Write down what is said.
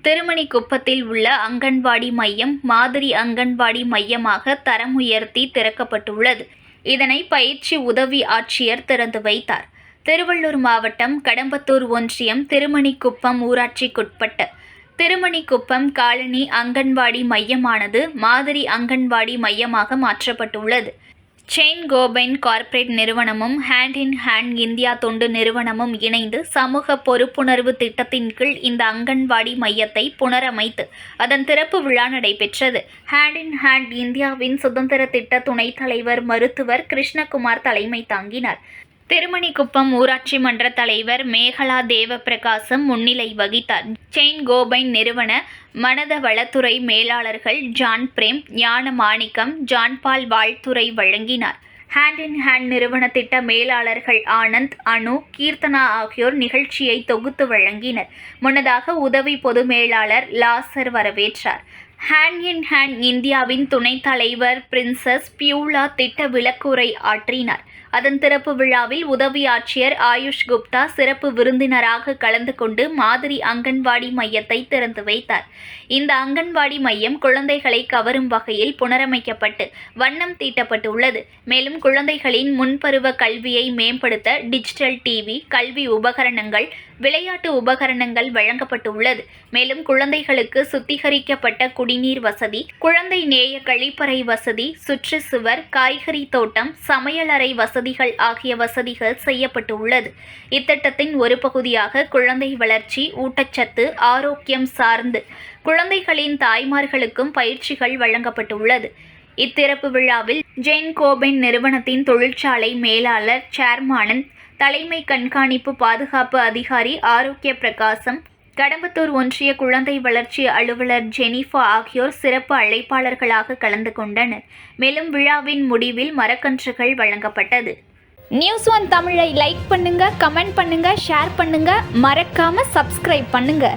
திருமணிக்குப்பத்தில் உள்ள அங்கன்வாடி மையம் மாதிரி அங்கன்வாடி மையமாக தரம் உயர்த்தி திறக்கப்பட்டுள்ளது. இதனை பயிற்சி உதவி ஆட்சியர் திறந்து வைத்தார். திருவள்ளூர் மாவட்டம் கடம்பத்தூர் ஒன்றியம் திருமணிக்குப்பம் ஊராட்சிக்குட்பட்ட திருமணிக்குப்பம் காலனி அங்கன்வாடி மையமானது மாதிரி அங்கன்வாடி மையமாக மாற்றப்பட்டுள்ளது. செயின் கோபைன் கார்ப்பரேட் நிறுவனமும் ஹேண்ட் இன் ஹேண்ட் இந்தியா தொண்டு நிறுவனமும் இணைந்து சமூக பொறுப்புணர்வு திட்டத்தின் கீழ் இந்த அங்கன்வாடி மையத்தை புனரமைத்து அதன் திறப்பு விழா நடைபெற்றது. ஹேண்ட் இன் ஹேண்ட் இந்தியாவின் சுதந்திர திட்ட துணைத் தலைவர் மருத்துவர் கிருஷ்ணகுமார் தலைமை தாங்கினார். திருமணிக்குப்பம் ஊராட்சி மன்ற தலைவர் மேகலா தேவப்பிரகாசம் முன்னிலை வகித்தார். செயின் கோபைன் நிறுவன மனத வளத்துறை மேலாளர்கள் ஜான் பிரேம், ஞான மாணிக்கம், ஜான்பால் வாழ்த்துரை வழங்கினார். ஹேண்ட் இன் ஹேண்ட் நிறுவன திட்ட மேலாளர்கள் ஆனந்த், அனு, கீர்த்தனா ஆகியோர் நிகழ்ச்சியை தொகுத்து வழங்கினர். முன்னதாக உதவி பொது மேலாளர் லாசர் வரவேற்றார். ஹேண்ட் இன் ஹேண்ட் இந்தியாவின் துணைத் தலைவர் பிரின்சஸ் பியூலா திட்ட விளக்குரை ஆற்றினார். அதன் திறப்பு விழாவில் உதவி ஆட்சியர் ஆயுஷ் குப்தா சிறப்பு விருந்தினராக கலந்து கொண்டு மாதிரி அங்கன்வாடி மையத்தை திறந்து வைத்தார். இந்த அங்கன்வாடி மையம் குழந்தைகளை கவரும் வகையில் புனரமைக்கப்பட்டு வண்ணம் தீட்டப்பட்டுள்ளது. மேலும் குழந்தைகளின் முன்பருவ கல்வியை மேம்படுத்த டிஜிட்டல் டிவி, கல்வி உபகரணங்கள், விளையாட்டு உபகரணங்கள் வழங்கப்பட்டுள்ளது. மேலும் குழந்தைகளுக்கு சுத்திகரிக்கப்பட்ட குடிநீர் வசதி, குழந்தை நேய கழிப்பறை வசதி, சுற்றுச்சுவர், காய்கறி தோட்டம், சமையலறை வசதிகள் ஆகிய வசதிகள் செய்யப்பட்டுள்ளது. இத்திட்டத்தின் ஒரு பகுதியாக குழந்தை வளர்ச்சி, ஊட்டச்சத்து, ஆரோக்கியம் சார்ந்து குழந்தைகளின் தாய்மார்களுக்கும் பயிற்சிகள் வழங்கப்பட்டுள்ளது. இத்திறப்பு விழாவில் ஜெயின் கோபைன் நிறுவனத்தின் தொழிற்சாலை மேலாளர் சேர்மானன், தலைமை கண்காணிப்பு பாதுகாப்பு அதிகாரி ஆரோக்கிய பிரகாசம், கடம்பத்தூர் ஒன்றிய குழந்தை வளர்ச்சி அலுவலர் ஜெனிஃபா ஆகியோர் சிறப்பு அழைப்பாளர்களாக கலந்து கொண்டனர். மேலும் விழாவின் முடிவில் மரக்கன்றுகள் வழங்கப்பட்டது. நியூஸ் ஒன் தமிழை லைக் பண்ணுங்க, கமெண்ட் பண்ணுங்க, ஷேர் பண்ணுங்க, மறக்காம சப்ஸ்கிரைப் பண்ணுங்க.